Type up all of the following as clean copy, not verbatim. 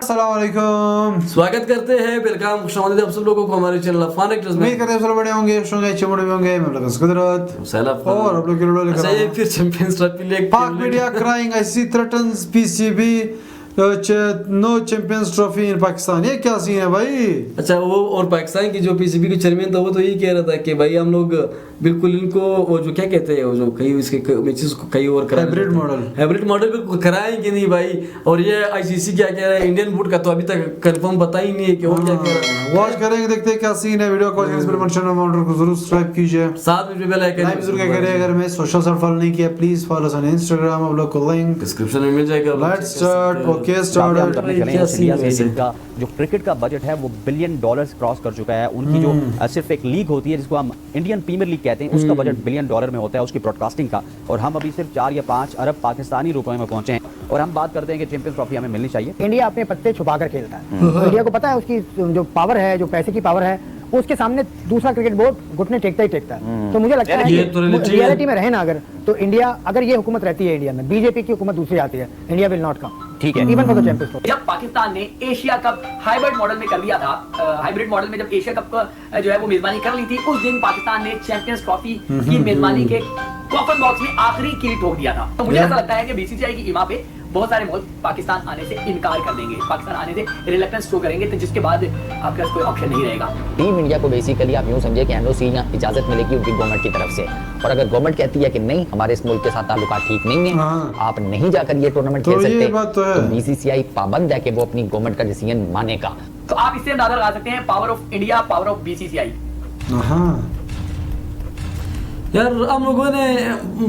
अस्सलामुअलैकुम, स्वागत करते हैं, वेलकम, खुशामदीद आप सब लोगों को हमारे चैनल अफान एक्टर्स में। उम्मीद करते हैं सब बड़े होंगे, अच्छे बड़े होंगे। मैं लगा कुदरत और आप लोग के लोग अच्छा, ये फिर champions trophy league Pak media crying ICC threatens PCB no champions trophy in Pakistan. ये क्या सीन है भाई? अच्छा, वो और पाकिस्तान की जो पीसीबी के चेयरमैन था वो तो यही कह रहा था कि भाई हम लोग बिल्कुल इनको वो जो क्या कहते हैं वो जो कई इसके मैचेस को कई और हाइब्रिड मॉडल को कराएंगे नहीं भाई। और ये आईसीसी क्या कह रहा है, इंडियन बोर्ड का तो अभी तक कंफर्म पता ही नहीं है कि वो क्या कह रहा है। वॉच करेंगे, देखते हैं क्या सीन है। वीडियो को वॉच करने से पहले चैनल माउंटर को जरूर सब्सक्राइब कीजिए, साथ में बेल आइकन जरूर क्या करें। अगर मैं सोशल साइट फॉलो नहीं किया please follow us on Instagram, आप लोग को लिंक डिस्क्रिप्शन में मिल जाएगा। Let's start. Okay start. India से जिनका जो क्रिकेट का बजट है वो $1 बिलियन क्रॉस कर चुका है। उनकी जो सिर्फ एक लीग होती है जिसको हम इंडियन प्रीमियर लीग कहते हैं, उसका बजट $1 बिलियन में होता है, उसकी ब्रॉडकास्टिंग का। और हम अभी सिर्फ 4 या 5 अरब पाकिस्तानी रुपए में पहुंचे हैं। और हम बात करते हैं कि चैंपियंस ट्रॉफी हमें मिलनी चाहिए। इंडिया अपने पत्ते छुपा कर खेलता है। तो इंडिया को पता है उसकी जो पावर है, जो पैसे की पावर है, उसके सामने दूसरा क्रिकेट बोर्ड घुटने टेकता ही टेकता है। तो मुझे लगता है कि रियलिटी में रहे ना अगर, तो इंडिया अगर ये हुकूमत रहती है इंडिया में, बीजेपी की हुकूमत दूसरी आती है, इंडिया विल नॉट कम। ठीक है, even for the champions trophy. जब पाकिस्तान ने एशिया कप हाइब्रिड मॉडल में कर लिया था, हाइब्रिड मॉडल में जब एशिया कप जो है वो मेजबानी कर ली थी, उस दिन पाकिस्तान ने चैंपियंस ट्रॉफी की मेजबानी के कॉफर बॉक्स में आखिरी कीली ठोक दिया था। तो मुझे ऐसा लगता है कि बीसीसीआई की इमा पे बहुत सारे मुल्क पाकिस्तान आने से इनकार कर देंगे, पाकिस्तान आने से रिलक्टेंस शो करेंगे, तो जिसके बाद आपके पास कोई ऑप्शन नहीं रहेगा। टीम इंडिया को बेसिकली आप यूं समझिए कि एनओसी या इजाजत मिलेगी उनकी गवर्नमेंट की तरफ से। और अगर गवर्नमेंट कहती है कि नहीं, हमारे इस मुल्क के साथ ताल्लुकात ठीक नहीं है, आप नहीं जाकर ये टूर्नामेंट खेल सकते, तो बीसीसीआई पाबंद है कि वो अपनी गवर्नमेंट का डिसीजन मानेगा। तो आप इससे अंदाजा लगा सकते हैं power of India, power of BCCI. यार हम लोगों ने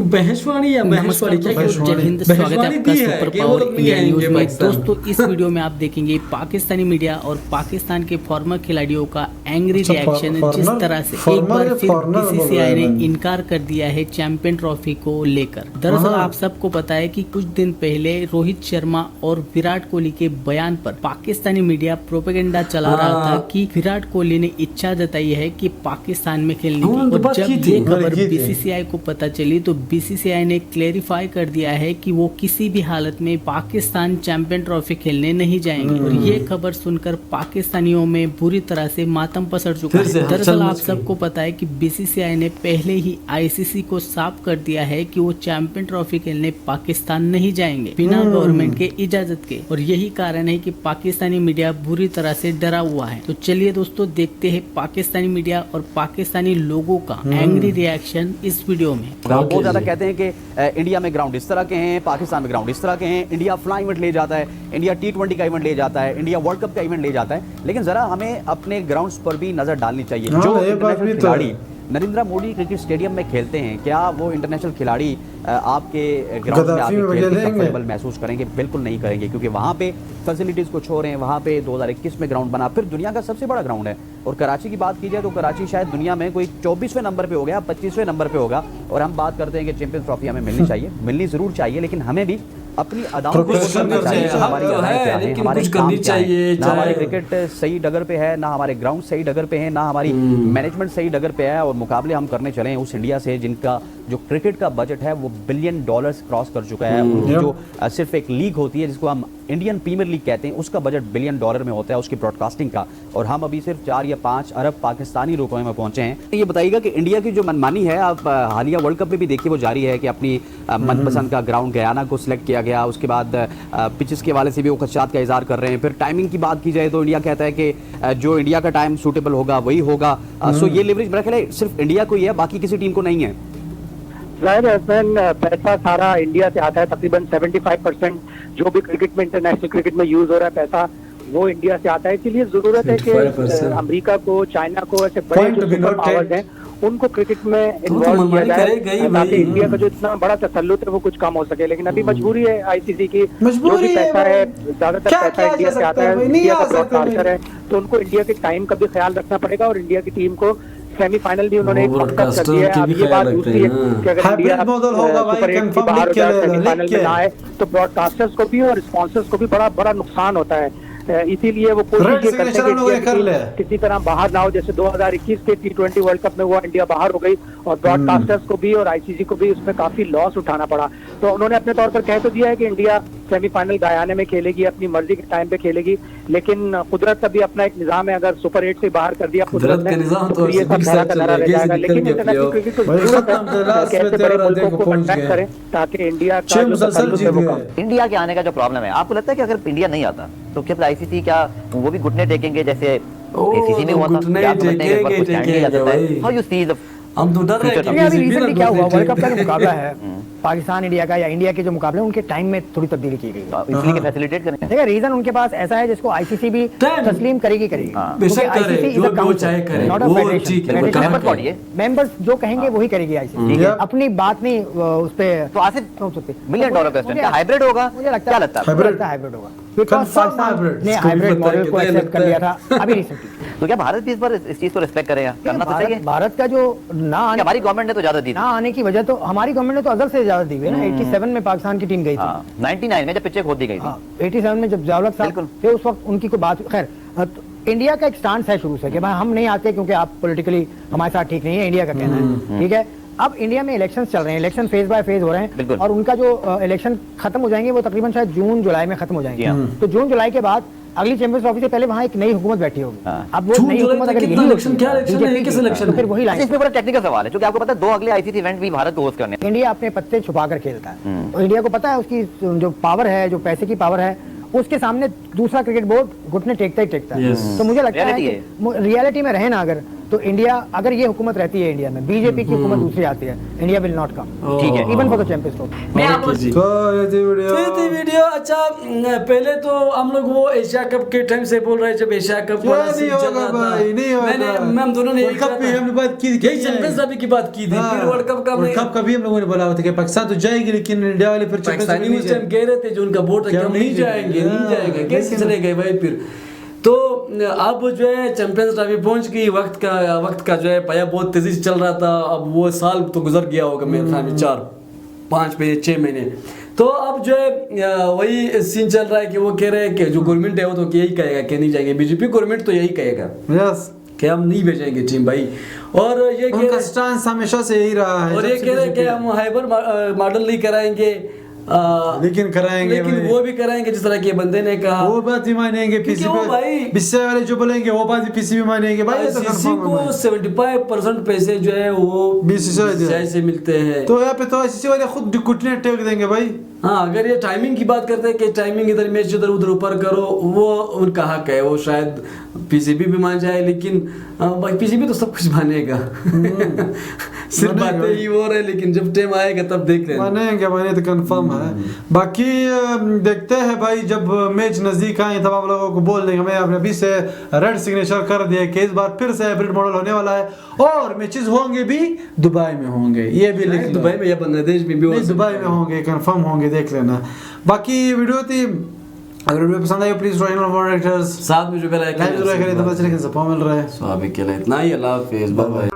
बहसवाड़ी या बहसवाड़ी क्या जय हिंद, स्वागत है आपका सुपर पावर इंडिया न्यूज में। दोस्तों, इस वीडियो में आप देखेंगे पाकिस्तानी मीडिया और पाकिस्तान के फॉर्मर खिलाड़ियों का एंग्री रिएक्शन, जिस तरह से एक बार फिर बीसीसीआई ने इनकार कर दिया है चैंपियन ट्रॉफी को लेकर। दरअसल आप सबको पता है कि कुछ दिन पहले रोहित शर्मा और विराट कोहली के बयान पर पाकिस्तानी मीडिया प्रोपेगेंडा चला रहा था कि विराट कोहली ने इच्छा जताई है कि पाकिस्तान में खेलने की। और जब ये खबर बीसीसीआई को पता चली तो बीसीसीआई ने क्लेरिफाई कर दिया है कि वो किसी भी हालत में पाकिस्तान चैंपियन ट्रॉफी खेलने नहीं जाएंगे। और ये खबर सुनकर पाकिस्तानियों में बुरी तरह से मातम पसर चुका है। दरअसल आप सबको पता है कि बीसीसीआई ने पहले ही आईसीसी को साफ कर दिया है कि वो चैंपियन ट्रॉफी खेलने पाकिस्तान नहीं जाएंगे बिना गवर्नमेंट के इजाजत के। और यही कारण है कि पाकिस्तानी मीडिया बुरी तरह से डरा हुआ है। तो चलिए दोस्तों, देखते हैं पाकिस्तानी मीडिया और पाकिस्तानी लोगों का एंग्री रिएक्शन इस वीडियो में। बहुत ज्यादा कहते हैं कि इंडिया में ग्राउंड इस तरह के हैं, पाकिस्तान में ग्राउंड इस तरह के हैं, इंडिया फ्लाई इवेंट ले जाता है, इंडिया T20 का इवेंट ले जाता है, इंडिया वर्ल्ड कप का इवेंट ले जाता है। लेकिन जरा हमें अपने ग्राउंड्स पर भी नजर डालने चाहिए। जो इंटरनेशनल खिलाड़ी नरेंद्र मोदी क्रिकेट स्टेडियम में खेलते हैं, क्या वो इंटरनेशनल खिलाड़ी आपके ग्राउंड में आके कंफर्टेबल महसूस करेंगे? बिल्कुल नहीं करेंगे, क्योंकि वहाँ पे फैसिलिटीज को छोड़ रहे हैं। वहाँ पे 2021 में ग्राउंड बना, फिर दुनिया का सबसे बड़ा ग्राउंड है। और कराची की बात की जाए तो कराची शायद दुनिया में कोई 24वें नंबर पे हो गया, 25वें नंबर पे होगा। और हम बात करते हैं कि चैंपियंस ट्रॉफी हमें मिलनी चाहिए, मिलनी जरूर चाहिए, लेकिन हमें भी अपनी अदाओं को करना चाहिए। हमारी अदाएं क्या हैं, हमारे काम क्या हैं, ना हमारे क्रिकेट सही डगर पे है, ना हमारे ग्राउंड सही डगर पे है, ना हमारी मैनेजमेंट सही डगर पे है। और मुकाबले हम करने चले हैं उस इंडिया से जिनका जो क्रिकेट का बजट है वो $1 बिलियन क्रॉस कर चुका है। उनकी जो सिर्फ एक लीग होती है जिसको हम इंडियन प्रीमियर लीग कहते हैं, उसका बजट $1 बिलियन में होता है, उसकी ब्रॉडकास्टिंग का। और हम अभी सिर्फ 4 या 5 अरब पाकिस्तानी रुपए में पहुंचे हैं। ये बताइएगा कि इंडिया की जो मनमानी है, आप हालिया वर्ल्ड कप में भी देखिए वो जारी है कि अपनी मनपसंद का ग्राउंड गयाना को सिलेक्ट किया गया। उसके बाद पिचेस के वाले से भी वो खदशात का इजहार कर रहे हैं। फिर टाइमिंग की बात की जाए तो इंडिया कहता है कि जो इंडिया का टाइम सूटेबल होगा वही होगा। सो ये लेवरेज मेरा ख्याल है सिर्फ इंडिया को ही है, बाकी किसी टीम को नहीं है। जाहिर है, पैसा सारा इंडिया से आता है। तकरीबन 75% जो भी क्रिकेट में, इंटरनेशनल क्रिकेट में यूज हो रहा है पैसा, वो इंडिया से आता है। इसलिए जरूरत है कि अमेरिका को, चाइना को, ऐसे बड़े जो सुपर पावर्स हैं उनको क्रिकेट में इन्वॉल्व किया जाए ताकि इंडिया का जो इतना बड़ा तसल्लुत है वो कुछ कम हो सके। लेकिन अभी मजबूरी है आईसीसी की, जो भी पैसा है ज्यादातर पैसा इंडिया से आता है, इंडिया का ब्रॉडकास्टर है, तो उनको इंडिया के टाइम का भी ख्याल रखना पड़ेगा। और इंडिया की टीम को सेमीफाइनल भी उन्होंने पक्का कर दिया है। अब ये बात दूसरी है कि अगर इंडिया सुपर 8 की बाहर हो जाए, सेमीफाइनल में ना आए, तो ब्रॉडकास्टर्स को भी और स्पॉन्सर्स को भी बड़ा नुकसान होता है। इसीलिए वो कोशिश ये करते हैं कि किसी तरह बाहर ना हो। जैसे 2021 के T20 वर्ल्ड कप में वो इंडिया बाहर हो गई और ब्रॉडकास्टर्स को भी और आईसीसी को भी उसमें काफी लॉस उठाना पड़ा। तो उन्होंने अपने तौर पर कह तो दिया है कि इंडिया सेमीफाइनल गयाना में खेलेगी, अपनी मर्जी के टाइम पे खेलेगी, लेकिन कुदरत का भी अपना एक निजाम है। अगर सुपर 8 से बाहर कर दिया कुदरत ने तो ये सब धरा का धरा रह जाएगा। लेकिन इंटरनेशनल क्रिकेट को जरूरत है कि ऐसे बड़े मुल्कों को कंटेक्ट करें ताकि इंडिया का जो तसल्लुत है वो कम। इंडिया के आने का जो प्रॉब्लम है, आपको लगता है कि अगर इंडिया नहीं आता तो क्या आईसीसी क्या वो भी घुटने टेकेंगे जैसे एसीसी में हुआ था? क्या आप समझते हैं कि कुछ स्टैंड लिया जाता है? हाउ यू सी द हम तो डर रहे हैं अभी रिसेंटली क्या हुआ, वर्ल्ड कप का जो मुकाबला है पाकिस्तान इंडिया का या इंडिया के जो मुकाबले उनके टाइम में थोड़ी तब्दीली की गई है, इसलिए कि फैसिलिटेट करें। देखिए रीजन उनके पास ऐसा है जिसको आईसीसी भी तस्लीम करेगी बेशक करे, जो चाहे करे, वो ठीक है। मेंबर्स जो कहेंगे वही करेगी आईसीसी, अपनी बात नहीं उस पे। तो आसिफ मिलियन डॉलर क्वेश्चन, क्या हाइब्रिड होगा? मुझे लगता क्या है लगता है हाइब्रिड होगा, बिकॉज़ पाकिस्तान ने हाइब्रिड मॉडल को एक्सेप्ट कर लिया था अभी रिसेंटली। तो क्या भारत भी इस चीज को रिस्पेक्ट करेगा? करना तो चाहिए। भारत का जो ना आने, हमारी गवर्नमेंट ने तो ज्यादा दी, ना आने की वजह तो हमारी गवर्नमेंट ने तो अजल से ज्यादा दी है ना। 87 में पाकिस्तान की टीम गई थी, 99 में जब पिचें खोद दी गई थी, 87 में जब जवाहर साहब थे उस वक्त उनकी कोई बात। खैर इंडिया का एक स्टांस है शुरू से कि भाई हम नहीं आते क्योंकि आप पॉलिटिकली हमारे साथ ठीक नहीं है, इंडिया का कहना है, ठीक है। अब इंडिया में इलेक्शंस चल रहे हैं, इलेक्शन फेज बाय फेज हो रहे हैं और उनका जो इलेक्शन खत्म हो जाएंगे वो तकरीबन शायद जून जुलाई में खत्म हो जाएंगे। तो जून जुलाई के बाद अगली चैंपियंस ट्रॉफी से पहले वहाँ एक नई हुकूमत बैठी होगी। अब वो नई हुकूमत अगर यही इलेक्शन क्या इलेक्शन है, किस इलेक्शन फिर वही लाइन। इसमें बड़ा टेक्निकल सवाल है क्योंकि आपको पता है 2 अगले आईसीसी इवेंट भी भारत को होस्ट करने हैं। इंडिया अपने पत्ते छुपा कर खेलता है, तो इंडिया को पता है उसकी जो पावर है, जो पैसे की पावर है, उसके सामने दूसरा क्रिकेट बोर्ड घुटने टेकता ही टेकता है। तो मुझे लगता है कि रियलिटी में रहे ना अगर, तो इंडिया अगर ये हुकूमत रहती है, इंडिया में बीजेपी की हुकूमत दूसरी आती है, इंडिया विल नॉट कम, ठीक है, even for the champions trophy. मैं आपको वीडियो अच्छा पहले तो हम लोग वो एशिया कप के टाइम से बोल रहे हैं, जब एशिया कप नहीं होगा भाई, नहीं होगा। हम दोनों ने वर्ल्ड कप पे हमने बात की थी, चैंपियंस ट्रॉफी की बात की थी, फिर वर्ल्ड कप का भी हम लोगों ने बोला था कि पाकिस्तान तो जाएगी लेकिन इंडिया वाले फिर पाकिस्तानी उस टाइम कह रहे थे जो उनका वोट है कि हम नहीं जाएंगे, कैसे चले गए भाई। फिर तो अब जो है चैंपियंस ट्रॉफी पहुंच गई, वक्त का जो है पाया बहुत तेजी से चल रहा था। अब वो साल तो गुजर गया होगा मेरे ख्याल में 4-5 महीने 6 महीने। तो अब जो है वही सीन चल रहा है कि वो कह रहे हैं कि जो गवर्नमेंट है वो तो यही कहेगा कि नहीं जाएंगे, बीजेपी गवर्नमेंट तो यही कहेगा कि हम नहीं भेजेंगे टीम भाई। और ये उनका स्टांस हमेशा से यही रहा है, और ये कह रहे हैं कि हम हाइब्रिड मॉडल नहीं कराएंगे, लेकिन कराएंगे, लेकिन वो भी कराएंगे जिस तरह के बंदे ने कहा, वो बात भी मानेंगे। पीसीबी बिस्से वाले जो बोलेंगे वो बात भी पीसीबी मानेंगे भाई। तो किसी को 75% पैसे जो है वो बीसीसीआई से मिलते हैं, तो यहाँ पे तो आईसीसी वाले खुद घुटने टेक देंगे भाई। हाँ, अगर ये टाइमिंग की बात करते हैं कि टाइमिंग इधर मैच इधर उधर ऊपर करो, वो उनका हक है, वो शायद पीसीबी भी मान जाए, लेकिन पीसीबी तो सब कुछ मानेगा सिर्फ बातें ही हो रहे, लेकिन जब टाइम आएगा तब देख लेंगे, माने तो कंफर्म है। बाकी देखते हैं भाई, जब मैच नजदीक आए तब आप लोगों को बोल देंगे। मैं अपने अभी से रेड सिग्नेचर कर दिया कि इस बार फिर से हाइब्रिड मॉडल होने वाला है और मैचेस होंगे भी दुबई में होंगे, ये भी लिख दुबई में या बांग्लादेश में भी दुबई में होंगे, कंफर्म होंगे, देख लेना। बाकी वीडियो थी, अगर वीडियो पसंद आई प्लीज ज्वाइन आवर डायरेक्टर्स, साथ में जो बेल आइकन लाइक जरूर करें, तब तक के लिए सपोर्ट मिल रहा है। सो अभी के लिए इतना ही, अल्लाह हाफिज़, बाय बाय।